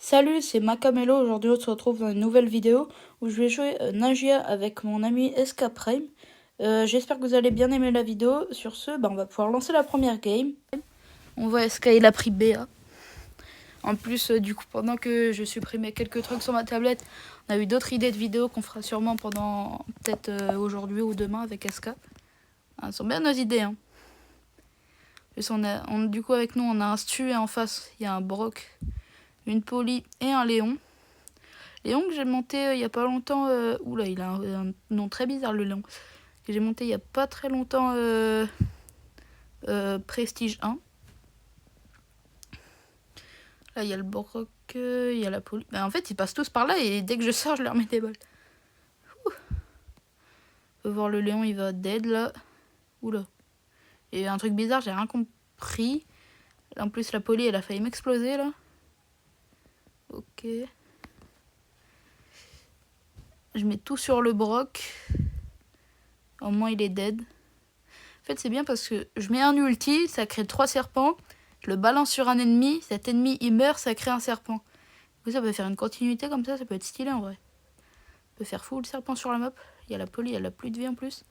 Salut, c'est Macamelo. Aujourd'hui, on se retrouve dans une nouvelle vidéo où je vais jouer Nagia avec mon ami SK Prime. J'espère que vous allez bien aimer la vidéo. Sur ce, on va pouvoir lancer la première game. On voit SK, il a pris BA. En plus, du coup, pendant que je supprimais quelques trucs sur ma tablette, on a eu d'autres idées de vidéos qu'on fera sûrement pendant peut-être aujourd'hui ou demain avec SK. Ce sont bien nos idées. Hein. Plus du coup, avec nous, on a un Stu et en face, il y a un Brock, une Polly et un Léon. Léon que j'ai monté il y a pas longtemps. Oula, il a un nom très bizarre, le Léon. Que j'ai monté il y a pas très longtemps. Prestige 1. Là, il y a le Brock, il y a la Poly. En fait, ils passent tous par là et dès que je sors, je leur mets des balles. On peut voir le Léon, il va dead là. Oula. Il y a un truc bizarre, j'ai rien compris. En plus, la Poly, elle a failli m'exploser là. Ok. Je mets tout sur le Brock. Au moins, il est dead. En fait, c'est bien parce que je mets un ulti, ça crée 3 serpents. Je le balance sur un ennemi, cet ennemi il meurt, ça crée un serpent. Du coup, ça peut faire une continuité comme ça peut être stylé en vrai. On peut faire full serpent sur la map. Il y a la Poly, elle a plus de vie en plus.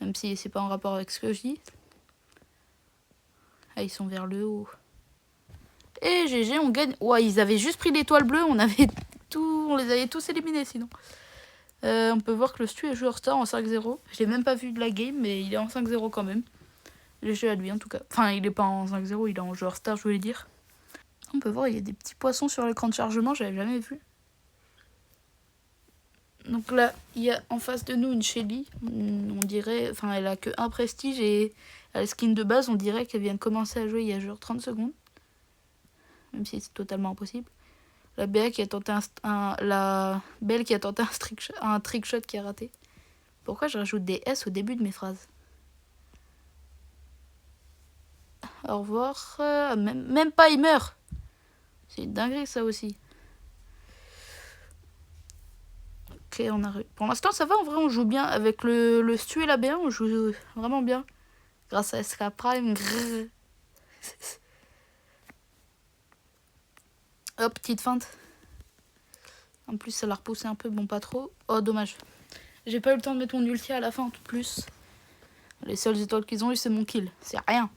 Même si c'est pas en rapport avec ce que je dis. Ah, ils sont vers le haut. Et GG, on gagne. Ouais, ils avaient juste pris l'étoile bleue, on les avait tous éliminés sinon. On peut voir que le Stu est joueur star en 5-0. Je l'ai même pas vu de la game, mais il est en 5-0 quand même. Le jeu à lui en tout cas. Enfin, il est pas en 5-0, il est en joueur star, je voulais dire. On peut voir, il y a des petits poissons sur l'écran de chargement, j'avais jamais vu. Donc là, il y a en face de nous une Shelly. On dirait, enfin, elle a que un prestige et elle skin de base, on dirait qu'elle vient de commencer à jouer il y a genre 30 secondes. Même si c'est totalement impossible. La Belle qui a tenté la Belle qui a tenté un trick shot qui a raté. Pourquoi je rajoute des S au début de mes phrases? Au revoir. Même pas, il meurt. C'est une dinguerie ça aussi. Ok, pour l'instant ça va, en vrai on joue bien. Avec le Stu et la B1, on joue vraiment bien. Grâce à SK Prime. Hop, petite feinte. En plus ça l'a repoussé un peu, bon pas trop. Oh dommage. J'ai pas eu le temps de mettre mon ulti à la fin en tout plus. Les seules étoiles qu'ils ont eu c'est mon kill. C'est rien.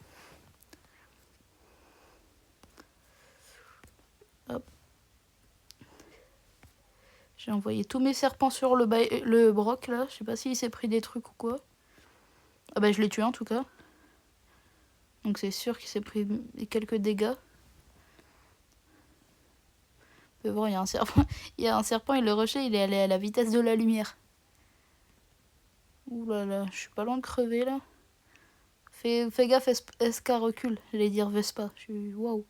Hop. J'ai envoyé tous mes serpents sur le Brock là. Je sais pas s'il s'est pris des trucs ou quoi. Ah bah je l'ai tué en tout cas. Donc c'est sûr qu'il s'est pris quelques dégâts. On peut voir, il y a un serpent. Il y a un serpent et le rocher il est allé à la vitesse de la lumière. Ouh là là, je suis pas loin de crever là. Fais gaffe, SK recule. J'allais dire Vespa. Waouh.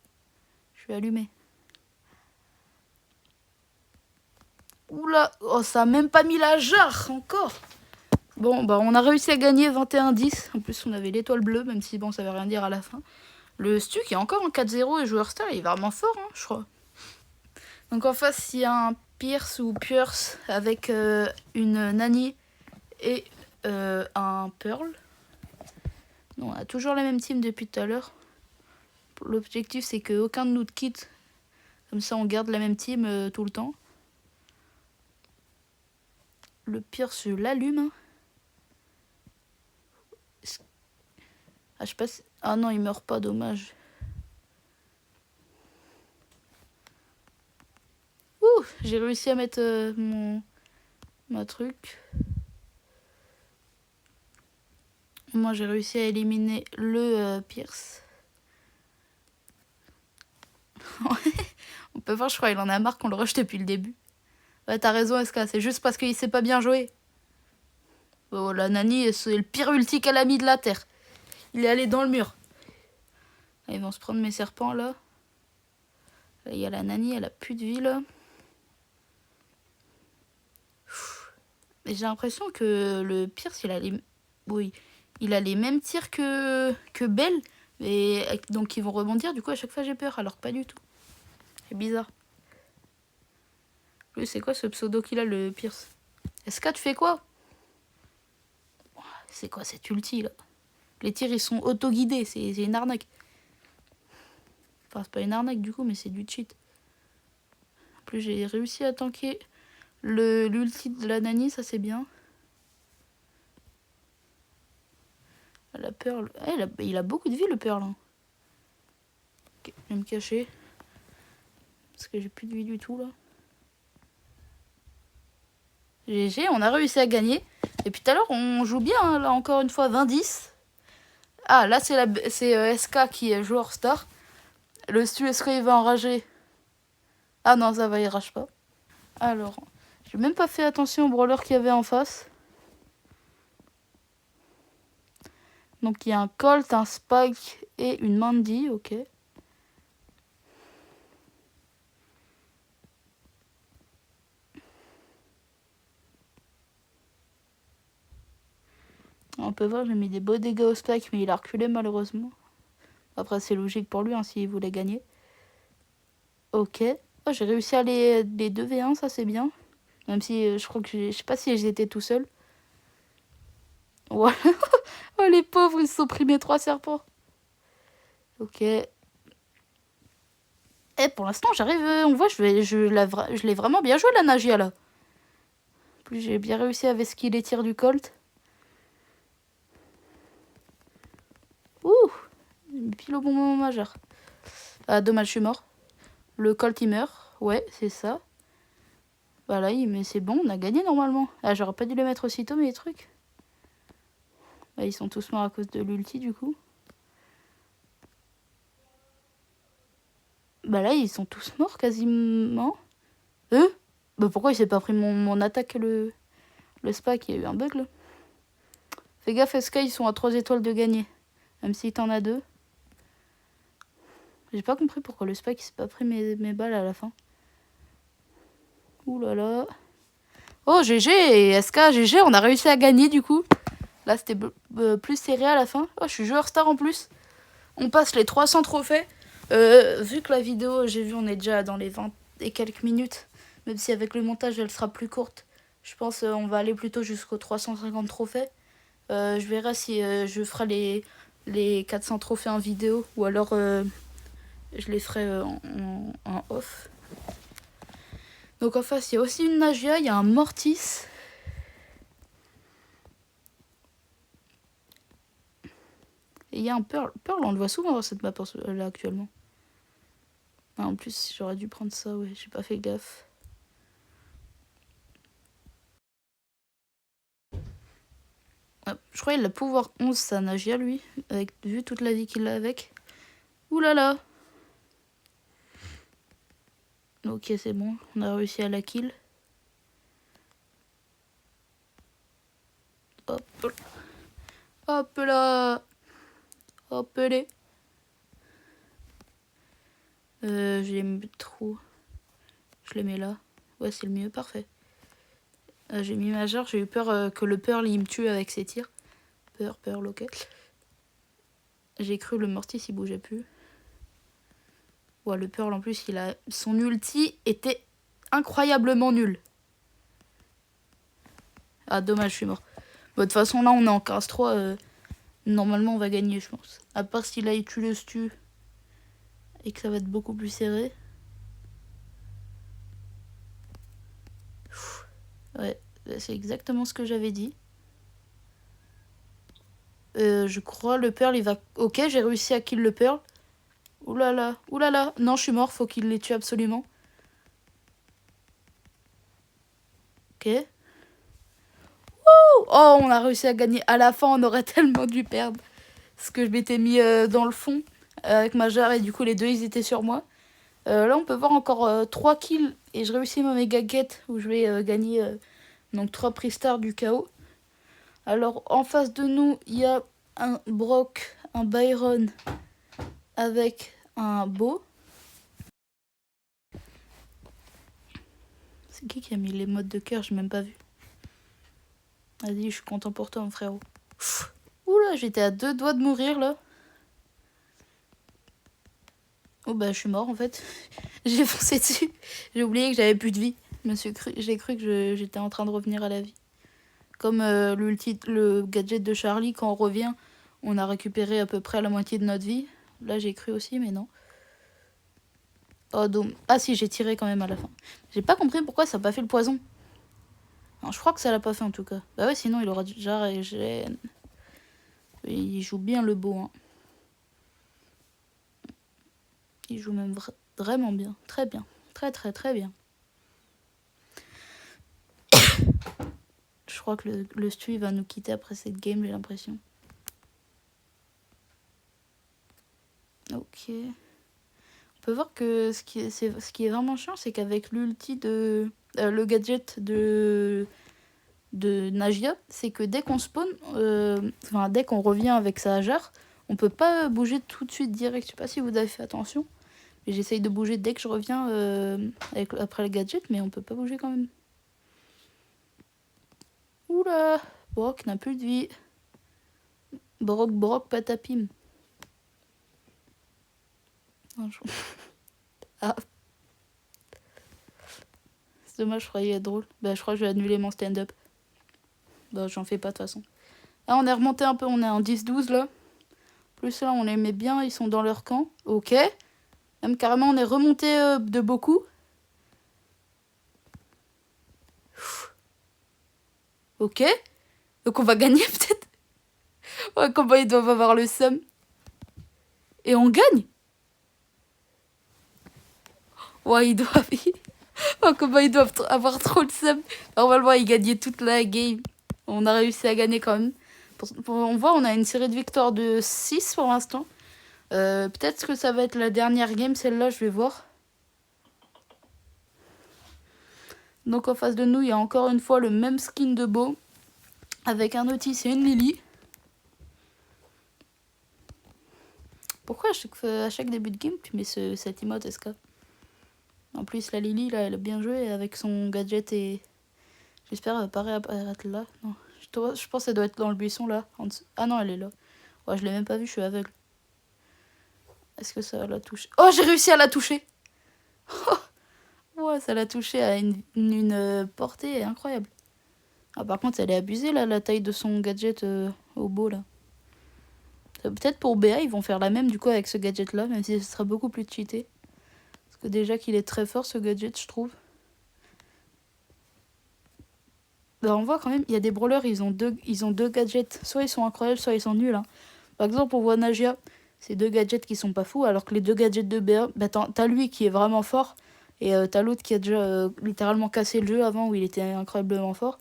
Je suis allumé. Oula, oh, ça a même pas mis la jarre encore. Bon, on a réussi à gagner 21-10. En plus, on avait l'étoile bleue, même si bon, ça veut rien dire à la fin. Le Stu qui est encore en 4-0 et joueur star, il est vraiment fort, hein, je crois. Donc en face, il y a un Pierce ou Pierce avec une Nani et un Pearl. Non, on a toujours la même team depuis tout à l'heure. L'objectif, c'est qu'aucun de nous quitte. Comme ça, on garde la même team tout le temps. Le Pierce, je l'allume. Ah, je sais pas si... Ah non, il meurt pas, dommage. Ouh, j'ai réussi à mettre ma truc. Moi, j'ai réussi à éliminer le Pierce. On peut voir, je crois, il en a marre qu'on le rush depuis le début. Ouais, t'as raison, SK, c'est juste parce qu'il sait pas bien jouer. Oh, la Nani, c'est le pire ulti qu'elle a mis de la terre. Il est allé dans le mur. Là, ils vont se prendre mes serpents, là. Là, il y a la Nani, elle a plus de vie, là. J'ai l'impression que le Pierce, il a les... Oui, il a les mêmes tirs que Belle. Et donc, ils vont rebondir. Du coup, à chaque fois, j'ai peur, alors que pas du tout. C'est bizarre. Lui, c'est quoi ce pseudo qu'il a, le Pierce? SK, tu fais quoi? C'est quoi cette ulti, là? Les tirs, ils sont auto-guidés. C'est une arnaque. Enfin, c'est pas une arnaque, du coup, mais c'est du cheat. En plus, j'ai réussi à tanker l'ulti de la Nani, ça c'est bien. La Pearl. Ah, il a beaucoup de vie le Pearl. Hein. Ok, je vais me cacher. Parce que j'ai plus de vie du tout là. GG, on a réussi à gagner. Et puis tout à l'heure, on joue bien, hein, là encore une fois, 20-10. Ah, là c'est SK qui est joueur star. Le Stu, est-ce qu'il va enrager? Ah non, ça va, il rage pas. Alors, j'ai même pas fait attention au brawler qu'il y avait en face. Donc il y a un Colt, un Spike et une Mandy, ok. On peut voir, j'ai mis des beaux dégâts au Spike, mais il a reculé malheureusement. Après, c'est logique pour lui, hein, s'il voulait gagner. Ok. Oh, j'ai réussi à les 2v1, ça c'est bien. Même si je crois que je sais pas si j'étais tout seul. Voilà. Oh, les pauvres, ils se sont pris mes 3 serpents. Ok. Et pour l'instant, j'arrive. On voit, je l'ai vraiment bien joué la Nagia là. En plus, j'ai bien réussi à esquiver les tirs du Colt. Ouh, pile au bon moment majeur. Ah, dommage, je suis mort. Le Colt, il meurt. Ouais, c'est ça. Voilà, mais c'est bon, on a gagné normalement. Ah, j'aurais pas dû les mettre aussitôt, mais les trucs. Bah, ils sont tous morts à cause de l'ulti, du coup. Bah là, ils sont tous morts, quasiment. Bah pourquoi il s'est pas pris mon attaque, le Spike? Il y a eu un bug, là. Fais gaffe, SK, ils sont à 3 étoiles de gagner. Même si t'en as 2. J'ai pas compris pourquoi le Spike, il s'est pas pris mes balles à la fin. Ouh là là. Oh, GG et SK, GG, on a réussi à gagner, du coup. Là, c'était plus serré à la fin. Oh, je suis joueur star en plus. On passe les 300 trophées. Vu que la vidéo, j'ai vu, on est déjà dans les 20 et quelques minutes. Même si avec le montage, elle sera plus courte. Je pense on va aller plutôt jusqu'aux 350 trophées. Je verrai si je ferai les 400 trophées en vidéo. Ou alors je les ferai en off. Donc en face, il y a aussi une Nagia. Il y a un Mortis. Et il y a un Pearl. Pearl, on le voit souvent dans cette map là actuellement. Ah, en plus, j'aurais dû prendre ça, ouais. J'ai pas fait gaffe. Ah, je crois qu'il a pouvoir 11, ça Nagia, lui. Vu toute la vie qu'il a avec. Ouh là là. Ok, c'est bon. On a réussi à la kill. Hop. Hop là. Hop les. Je les mets trop. Je les mets là. Ouais, c'est le mieux, parfait. J'ai mis majeur, j'ai eu peur que le Pearl il me tue avec ses tirs. Pearl, ok. J'ai cru le Mortis il bougeait plus. Ouais, le Pearl en plus, son ulti était incroyablement nul. Ah, dommage, je suis mort. Bon, de toute façon, là, on est en 15-3. Normalement, on va gagner, je pense. À part si là, il tue le Stu. Et que ça va être beaucoup plus serré. Ouais, c'est exactement ce que j'avais dit. Je crois le Pearl, il va... Ok, j'ai réussi à kill le Pearl. Oulala, oulala. Non, je suis mort, faut qu'il les tue absolument. Ok. Wouh, oh, on a réussi à gagner. À la fin, on aurait tellement dû perdre. Parce que je m'étais mis dans le fond avec ma jarre et du coup, les deux, ils étaient sur moi. Là, on peut voir encore 3 kills et je réussis ma méga quête où je vais gagner donc 3 prix stars du chaos. Alors, en face de nous, il y a un Brock, un Byron avec un Beau. C'est qui a mis les modes de cœur? J'ai même pas vu. Vas-y, je suis content pour toi, mon frérot. Oula, j'étais à 2 doigts de mourir, là. Oh, bah, je suis mort, en fait. J'ai foncé dessus. J'ai oublié que j'avais plus de vie. J'ai cru que j'étais en train de revenir à la vie. Comme le gadget de Charlie, quand on revient, on a récupéré à peu près la moitié de notre vie. Là, j'ai cru aussi, mais non. Oh, ah si, j'ai tiré quand même à la fin. J'ai pas compris pourquoi ça a pas fait le poison. Non, je crois que ça l'a pas fait en tout cas. Bah ouais, sinon il aura déjà régène. Il joue bien le beau. Hein. Il joue même vraiment bien. Très bien. Très très très bien. Je crois que le Stu va nous quitter après cette game, j'ai l'impression. Ok. On peut voir que ce qui est vraiment chiant, c'est qu'avec l'ulti de... le gadget de Nagia, c'est que dès qu'on spawn, dès qu'on revient avec sa jarre, on peut pas bouger tout de suite direct. Je sais pas si vous avez fait attention. Mais j'essaye de bouger dès que je reviens après le gadget, mais on peut pas bouger quand même. Oula, Brock n'a plus de vie. Brock, patapim. Ah. C'est dommage, je croyais être drôle. Bah, je crois que je vais annuler mon stand-up. Bah, j'en fais pas de toute façon. Là, on est remonté un peu, on est en 10-12 là. Plus là, on les met bien, ils sont dans leur camp. Ok. Même carrément, on est remonté de beaucoup. Ok. Donc on va gagner peut-être. Ouais, comment ils doivent avoir le seum. Et on gagne. Ouais, ils doivent... oh, comment ils doivent avoir trop le seum. Normalement, ils gagnaient toute la game. On a réussi à gagner quand même. On voit, on a une série de victoires de 6 pour l'instant. Peut-être que ça va être la dernière game, celle-là, je vais voir. Donc en face de nous, il y a encore une fois le même skin de Beau. Avec un Otis et une Lily. Pourquoi à chaque début de game, tu mets cet emote SK? En plus, la Lily, là, elle a bien joué avec son gadget et... J'espère qu'elle va pas réapparaître là. Non. Je pense qu'elle doit être dans le buisson, là. Ah non, elle est là. Ouais, je l'ai même pas vue, je suis aveugle. Est-ce que ça l'a touché? Oh, j'ai réussi à la toucher. Ouais, ça l'a touché à une portée incroyable. Ah, par contre, elle est abusée, là, la taille de son gadget au beau, là. Peut-être pour BA, ils vont faire la même, du coup, avec ce gadget-là, même si ce sera beaucoup plus cheaté. Parce que déjà qu'il est très fort, ce gadget, je trouve. Bah, on voit quand même, il y a des brawlers, ils ont deux gadgets. Soit ils sont incroyables, soit ils sont nuls. Hein. Par exemple, on voit Nagia, c'est deux gadgets qui sont pas fous, alors que les deux gadgets de BA, bah, t'as lui qui est vraiment fort, et t'as l'autre qui a déjà littéralement cassé le jeu avant, où il était incroyablement fort.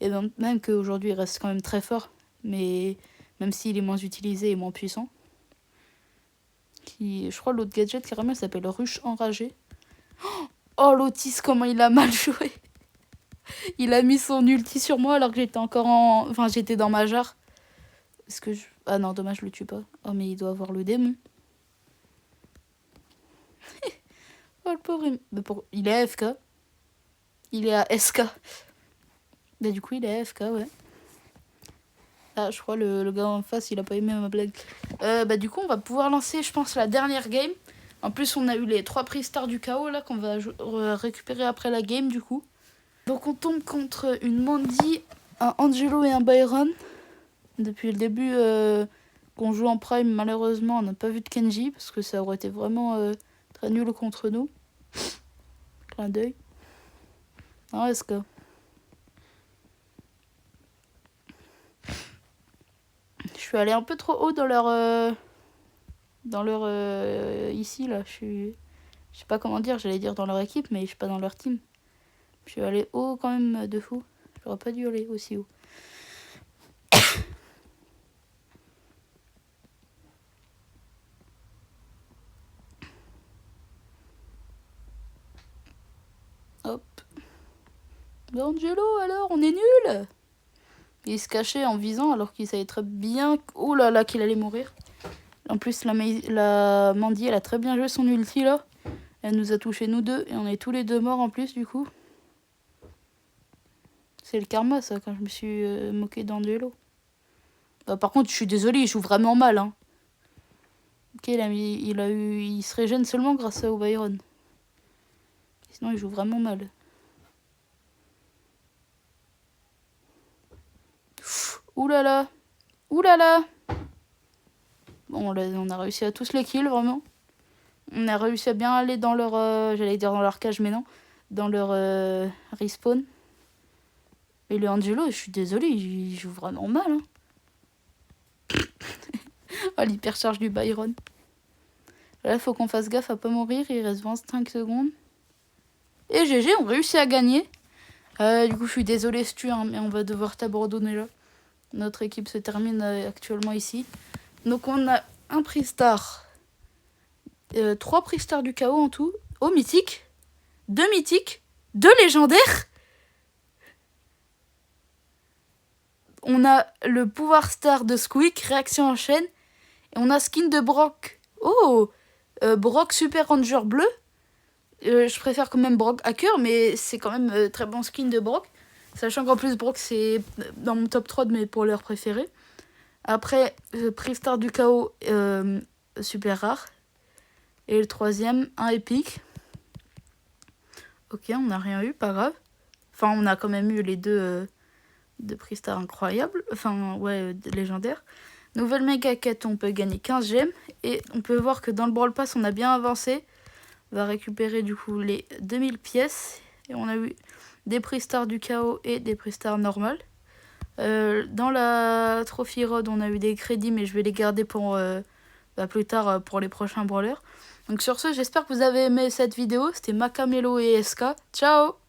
Et même qu'aujourd'hui, il reste quand même très fort, mais même s'il est moins utilisé et moins puissant. Je crois l'autre gadget, carrément, il s'appelle Ruche Enragé. Oh, l'Otis, comment il a mal joué. Il a mis son ulti sur moi alors que j'étais encore en... Enfin, j'étais dans ma jarre. Est-ce que je... Ah non, dommage, je le tue pas. Oh, mais il doit avoir le démon. Oh, le pauvre... Il est AFK. Il est à SK. Bah, du coup, il est AFK, ouais. Ah, je crois le gars en face, il a pas aimé ma blague. Bah, du coup, on va pouvoir lancer, je pense, la dernière game. En plus, on a eu les 3 prix stars du chaos, là, qu'on va récupérer après la game, du coup. Donc, on tombe contre une Mandy, un Angelo et un Byron. Depuis le début qu'on joue en prime, malheureusement, on n'a pas vu de Kenji, parce que ça aurait été vraiment très nul contre nous. Clin d'œil. Non, est-ce que... Je suis allée un peu trop haut dans leur... ici, là. Je sais pas comment dire, j'allais dire dans leur équipe, mais je suis pas dans leur team. Je suis allée haut quand même de fou. J'aurais pas dû aller aussi haut. Hop. Angelo, alors, on est nul. Il se cachait en visant alors qu'il savait très bien... Oh là là, qu'il allait mourir. En plus, la Mandy, elle a très bien joué son ulti, là. Elle nous a touché nous deux, et on est tous les deux morts en plus, du coup. C'est le karma, ça, quand je me suis moqué d'Angelo. Bah, par contre, je suis désolée, il joue vraiment mal, hein. Ok, il se régène seulement grâce au Byron. Sinon, il joue vraiment mal. Ouh là là. Ouh là là. Bon, on a réussi à tous les kills, vraiment. On a réussi à bien aller dans leur... j'allais dire dans leur cage, mais non. Dans leur respawn. Et le Angelo, je suis désolée, il joue vraiment mal. Hein. Oh, l'hypercharge du Byron. Là, il faut qu'on fasse gaffe à pas mourir. Il reste 25 secondes. Et GG, on réussit à gagner. Du coup, je suis désolée, Stu, hein, mais on va devoir t'abandonner là. Notre équipe se termine actuellement ici. Donc, on a un prix star. 3 prix stars du chaos en tout. Oh, mythique. 2 mythiques. 2 légendaires. On a le pouvoir star de Squeak, réaction en chaîne. Et on a skin de Brock. Oh, Brock Super Ranger bleu. Je préfère quand même Brock Hacker, mais c'est quand même très bon skin de Brock. Sachant qu'en plus, Brock, c'est dans mon top 3 de mes brawlers préférés. Après, prix star du chaos, super rare. Et le troisième, un épique. Ok, on n'a rien eu, pas grave. Enfin, on a quand même eu les deux prix star incroyables. Enfin, ouais, légendaires. Nouvelle méga quête, on peut gagner 15 gemmes. Et on peut voir que dans le Brawl Pass, on a bien avancé. On va récupérer du coup les 2000 pièces. Et on a eu des prix stars du chaos et des prix stars normales. Dans la Trophy Road, on a eu des crédits, mais je vais les garder pour plus tard pour les prochains brawlers. Donc sur ce, j'espère que vous avez aimé cette vidéo. C'était Macamelo et SK. Ciao!